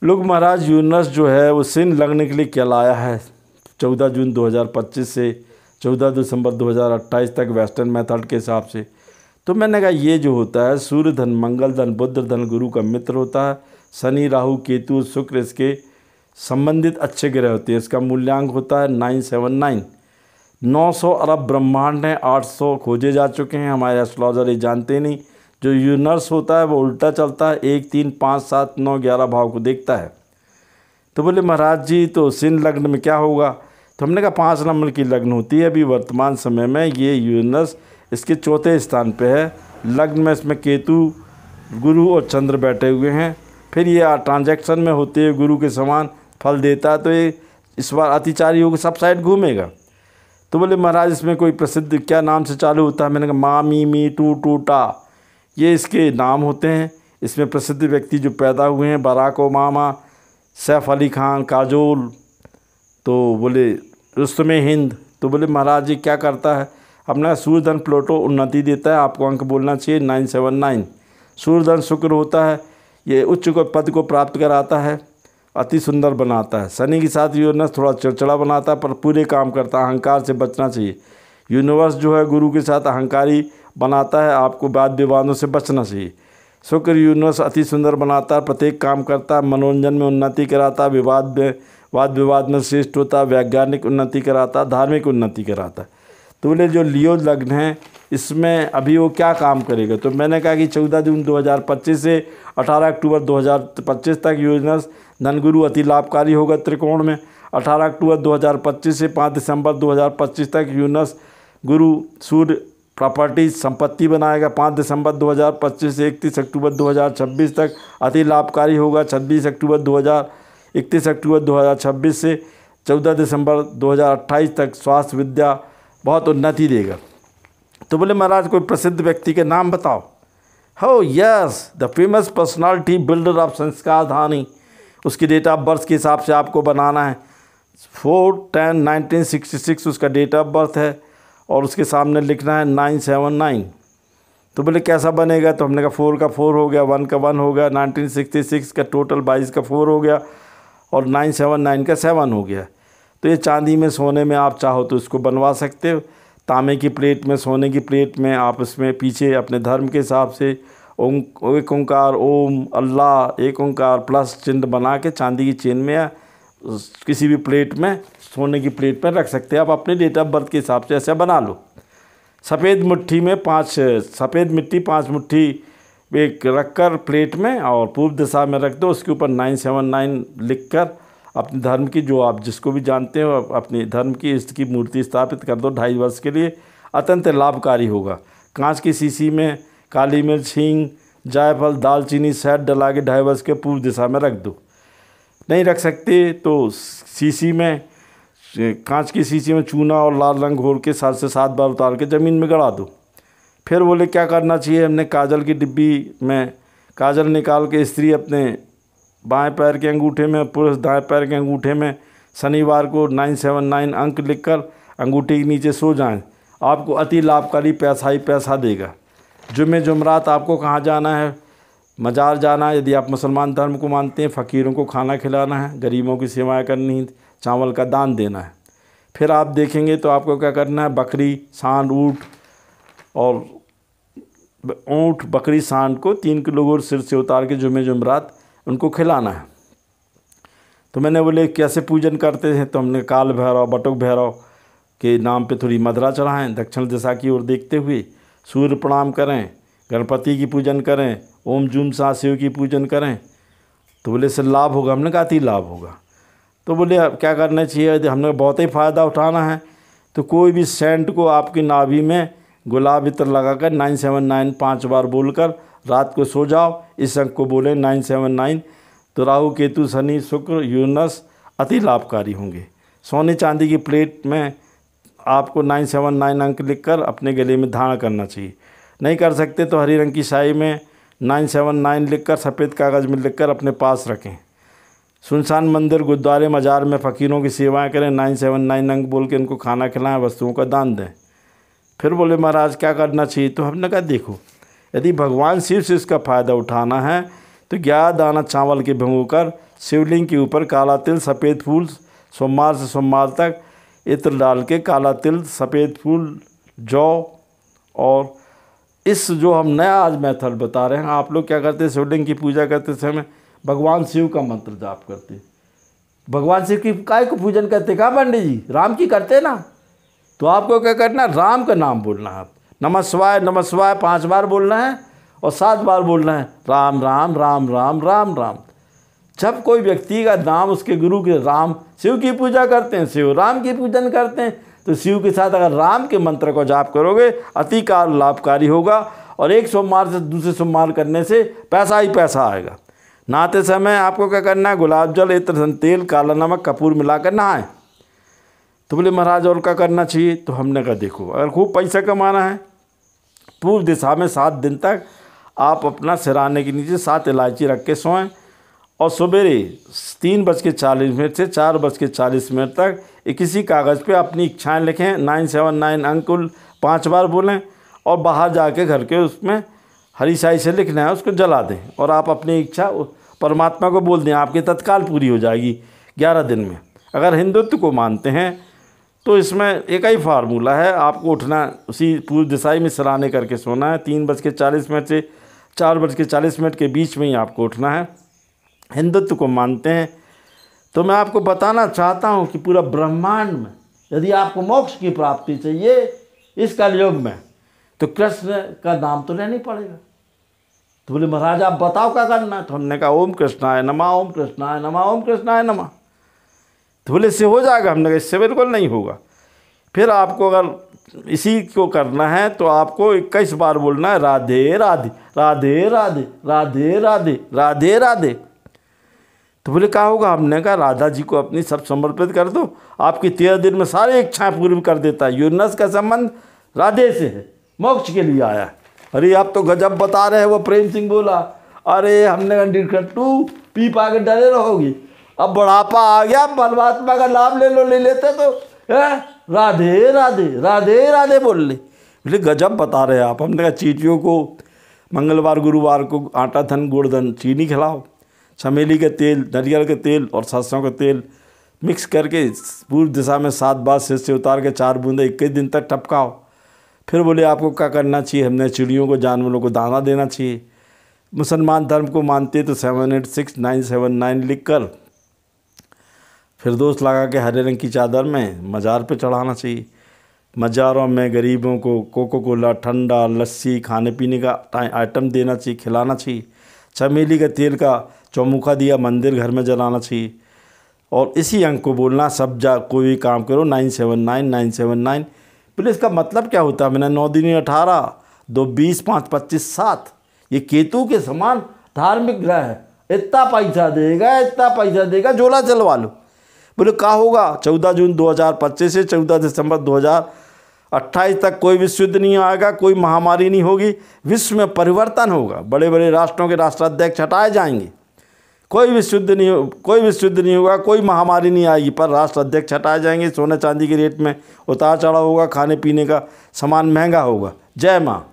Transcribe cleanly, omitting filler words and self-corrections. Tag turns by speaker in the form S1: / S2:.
S1: लोग महाराज यूरेनस जो है वो सिन लगने के लिए क्या लाया है 14 जून 2025 से 14 दिसंबर 2028 तक वेस्टर्न मेथड के हिसाब से। तो मैंने कहा ये जो होता है सूर्य धन, मंगल धन, बुध धन गुरु का मित्र होता है, शनि राहु केतु शुक्र इसके संबंधित अच्छे ग्रह होते हैं। इसका मूल्यांक होता है 979। 900 अरब ब्रह्मांड हैं, 800 खोजे जा चुके हैं, हमारे एस्ट्रोलॉजर ये जानते नहीं। जो यूरेनस होता है वो उल्टा चलता है, 1 3 5 7 9 11 भाव को देखता है। तो बोले महाराज जी तो सिन लग्न में क्या होगा? तो हमने कहा 5 नंबर की लग्न होती है अभी वर्तमान समय में, ये यूरेनस इसके चौथे स्थान पे है। लग्न में इसमें केतु गुरु और चंद्र बैठे हुए हैं। फिर ये ट्रांजैक्शन में होते हुए गुरु के समान फल देता है। तो ये इस बार अतिचारी होकर सब साइड घूमेगा। तो बोले महाराज इसमें कोई प्रसिद्ध क्या नाम से चालू होता है? मैंने कहा मा मी मी टू टू टा, ये इसके नाम होते हैं। इसमें प्रसिद्ध व्यक्ति जो पैदा हुए हैं बराक ओबामा, सैफ अली खान, काजोल, तो बोले रुस्तम हिंद। तो बोले महाराज जी क्या करता है? अपना सूर्यधन प्लूटो उन्नति देता है, आपको अंक बोलना चाहिए 979। सूर्यधन शुक्र होता है, ये उच्च को पद को प्राप्त कराता है, अति सुंदर बनाता है। शनि के साथ यूरेनस थोड़ा चिड़चिड़ा बनाता है पर पूरे काम करता है, अहंकार से बचना चाहिए। यूनिवर्स जो है गुरु के साथ अहंकारी बनाता है, आपको वाद विवादों से बचना चाहिए। शुक्र यूरेनस अति सुंदर बनाता है, प्रत्येक काम करता है, मनोरंजन में उन्नति कराता है, वाद विवाद में श्रेष्ठ होता है, वैज्ञानिक उन्नति कराता है, धार्मिक उन्नति कराता है। तो बोले जो लियो लग्न है इसमें अभी वो क्या काम करेगा? तो मैंने कहा कि 14 जून 2025 से 18 अक्टूबर 2025 तक यूरेनस धनगुरु अति लाभकारी होगा त्रिकोण में। 18 अक्टूबर 2025 से 5 दिसंबर 2025 तक यूरेनस गुरु सूर्य प्रॉपर्टी संपत्ति बनाएगा। 5 दिसंबर 2025 से 31 अक्टूबर 2026 तक अति लाभकारी होगा। 31 अक्टूबर 2026 से 14 दिसंबर 2028 तक स्वास्थ्य विद्या बहुत उन्नति देगा। तो बोले महाराज कोई प्रसिद्ध व्यक्ति के नाम बताओ। हो yes, the famous personality builder of संस्कार धानी, उसकी डेट ऑफ बर्थ के हिसाब से आपको बनाना है। 4/10/1966 उसका डेट ऑफ बर्थ है और उसके सामने लिखना है 979। तो बोले कैसा बनेगा? तो हमने कहा 4 का 4 हो गया, 1 का 1 हो गया, 1966 का टोटल 22 का 4 हो गया और 979 का 7 हो गया। तो ये चांदी में सोने में आप चाहो तो इसको बनवा सकते हो, तांबे की प्लेट में, सोने की प्लेट में। आप इसमें पीछे अपने धर्म के हिसाब से एक ओंकार, ओम, अल्लाह, एक ओंकार प्लस चिन्ह बना के चांदी की चेन में या किसी भी प्लेट में, सोने की प्लेट में रख सकते हैं। आप अपने डेट ऑफ बर्थ के हिसाब से ऐसा बना लो। सफ़ेद मिट्टी में 5 मुट्ठी एक रख कर प्लेट में और पूर्व दिशा में रख दो, उसके ऊपर 979 लिख कर अपने धर्म की, जो आप जिसको भी जानते हो अपने धर्म की, इसकी मूर्ति स्थापित कर दो 2.5 वर्ष के लिए। अत्यंत लाभकारी होगा। कांच की शीशी में काली मिर्च, हींग, जायफल, दालचीनी शहद डला के 2.5 वर्ष के पूर्व दिशा में रख दो। नहीं रख सकते तो शीशी में, कांच की शीशी में चूना और लाल रंग घोल के 7 से 7 बार उतार के ज़मीन में गड़ा दो। फिर बोले क्या करना चाहिए? हमने काजल की डिब्बी में काजल निकाल के स्त्री अपने बाएं पैर के अंगूठे में, पुरुष दाएं पैर के अंगूठे में शनिवार को 979 अंक लिखकर अंगूठे के नीचे सो जाएं। आपको अति लाभकारी पैसा ही पैसा देगा। जुम्मे जुमरात आपको कहाँ जाना है? मज़ार जाना है। यदि आप मुसलमान धर्म को मानते हैं, फ़कीरों को खाना खिलाना है, गरीबों की सेवाएं करनी, चावल का दान देना है। फिर आप देखेंगे तो आपको क्या करना है? बकरी, सांड, ऊँट, बकरी, सांड को 3 किलो गुड़ सिर से उतार के जुम्मे जुमरात उनको खिलाना है। तो मैंने बोले कैसे पूजन करते हैं? तो हमने काल भैरव, बटुक भैरव के नाम पे थोड़ी मदरा चढ़ाएं, दक्षिण दिशा की ओर देखते हुए सूर्य प्रणाम करें, गणपति की पूजन करें, ओम जूम सा शिव की पूजन करें। तो बोले इससे लाभ होगा? हमने कहा अति लाभ होगा। तो बोले अब क्या करना चाहिए? यदि हमने बहुत ही फ़ायदा उठाना है तो कोई भी सेंट को आपकी नाभि में गुलाब इत्र लगाकर 979 5 बार बोलकर रात को सो जाओ। इस अंक को बोले 979। तो राहु केतु शनि शुक्र यूरेनस अति लाभकारी होंगे। सोने चांदी की प्लेट में आपको 979 अंक लिखकर अपने गले में धारण करना चाहिए। नहीं कर सकते तो हरी रंग की स्याही में 979 लिखकर सफ़ेद कागज़ में लिखकर अपने पास रखें। सुनसान मंदिर, गुरुद्वारे, मज़ार में फ़कीरों की सेवाएं करें। 979 अंक बोल के उनको खाना खिलाएं, वस्तुओं का दान दें। फिर बोले महाराज क्या करना चाहिए? तो हमने कहा देखो, यदि भगवान शिव से इसका फ़ायदा उठाना है तो 11 दाना चावल के भिगोकर शिवलिंग के ऊपर काला तिल सफ़ेद फूल सोमवार से सोमवार तक इत्र डाल के काला तिल सफ़ेद फूल जौ और इस जो हम नया आज मेथड बता रहे हैं, आप लोग क्या करते हैं, शिवलिंग की पूजा करते समय भगवान शिव का मंत्र जाप करते हैं। भगवान शिव की काय को पूजन करते कहाँ पंडित जी, राम की करते ना। तो आपको क्या करना, राम का नाम बोलना है। नमः शिवाय 5 बार बोलना है और 7 बार बोलना है राम राम राम राम राम राम। जब कोई व्यक्ति का नाम उसके गुरु के राम, शिव की पूजा करते हैं, शिव राम की पूजन करते हैं, तो शिव के साथ अगर राम के मंत्र को जाप करोगे अति काल लाभकारी होगा। और एक सोमवार से दूसरे सोमवार करने से पैसा ही पैसा आएगा। नहाते समय आपको क्या करना है, गुलाब जल इत्र तेल काला नमक कपूर मिलाकर नहाएं। तो बोले महाराज और क्या करना चाहिए, तो हमने कहा देखो अगर खूब पैसा कमाना है, पूर्व दिशा में 7 दिन तक आप अपना सिराने के नीचे 7 इलायची रख के सोएं और सवेरे 3:40 से 4:40 तक किसी कागज़ पे अपनी इच्छाएं लिखें। 979 अंक कुल 5 बार बोलें और बाहर जाके घर के उसमें हरी स्याही से लिखना है, उसको जला दें और आप अपनी इच्छा परमात्मा को बोल दें, आपकी तत्काल पूरी हो जाएगी 11 दिन में। अगर हिंदुत्व को मानते हैं तो इसमें एक ही फार्मूला है, आपको उठना उसी पूर्व दिशाई में सिराने करके सोना है। 3:40 से 4:40 के बीच में ही आपको उठना है। हिंदुत्व को मानते हैं तो मैं आपको बताना चाहता हूं कि पूरा ब्रह्मांड में यदि आपको मोक्ष की प्राप्ति चाहिए इस कलयुग में, तो कृष्ण का नाम तो लेना ही पड़ेगा। तो बोले महाराज आप बताओ क्या करना है, तो हमने कहा ओम कृष्णाय नमः, ओम कृष्णाय नमः, ओम कृष्णाय नमः। तो बोले इससे हो जाएगा, हमने कहा इससे बिल्कुल नहीं होगा। फिर आपको अगर इसी को करना है तो आपको 21 बार बोलना है राधे राधे राधे राधे राधे राधे राधे राधे। तो बोले क्या होगा, हमने कहा राधा जी को अपनी सब समर्पित कर दो, आपकी 13 दिन में सारी इच्छाएं पूरी कर देता है। यूरनस का संबंध राधे से है, मोक्ष के लिए आया है। अरे आप तो गजब बता रहे हैं, वो प्रेम सिंह बोला। अरे हमने कहा पी पा के डरे रहोगी, अब बुढ़ापा आ गया, परमात्मा का लाभ ले लेते तो राधे राधे राधे राधे बोल ले। बोले गजब बता रहे हैं आप। हमने कहा चींटियों को मंगलवार गुरुवार को आटा धन गुड़ धन चीनी खिलाओ, चमेली के तेल नारियल के तेल और सरसों का तेल मिक्स करके पूर्व दिशा में 7 बार सिर से उतार के 4 बूंदे 21 दिन तक टपकाओ। फिर बोले आपको क्या करना चाहिए, हमने चिड़ियों को जानवरों को दाना देना चाहिए। मुसलमान धर्म को मानते तो 786979 लिख कर फिरदौस लगा के हरे रंग की चादर में मज़ार पे चढ़ाना चाहिए। मज़ारों में गरीबों को कोको कोला ठंडा लस्सी खाने पीने का आइटम देना चाहिए, खिलाना चाहिए। चमेली के तेल का चौमुखा दिया मंदिर घर में जलाना चाहिए। और इसी अंक को बोलना, सब जा कोई भी काम करो 979 979। बोले इसका मतलब क्या होता है, मैंने 9 दिन 18 2 20 5 25 7 ये केतु के समान धार्मिक ग्रह है, इतना पैसा देगा झोला चलवा लो। बोले क्या होगा, 14 जून 2025 से 14 दिसंबर 2028 तक कोई विश्व युद्ध नहीं आएगा, कोई महामारी नहीं होगी, विश्व में परिवर्तन होगा, बड़े बड़े राष्ट्रों के राष्ट्राध्यक्ष हटाए जाएंगे, कोई विश्व युद्ध नहीं होगा, कोई महामारी नहीं आएगी, पर राष्ट्र अध्यक्ष हटाए जाएंगे, सोने चांदी के रेट में उतार चढ़ाव होगा, खाने पीने का सामान महंगा होगा। जय माँ।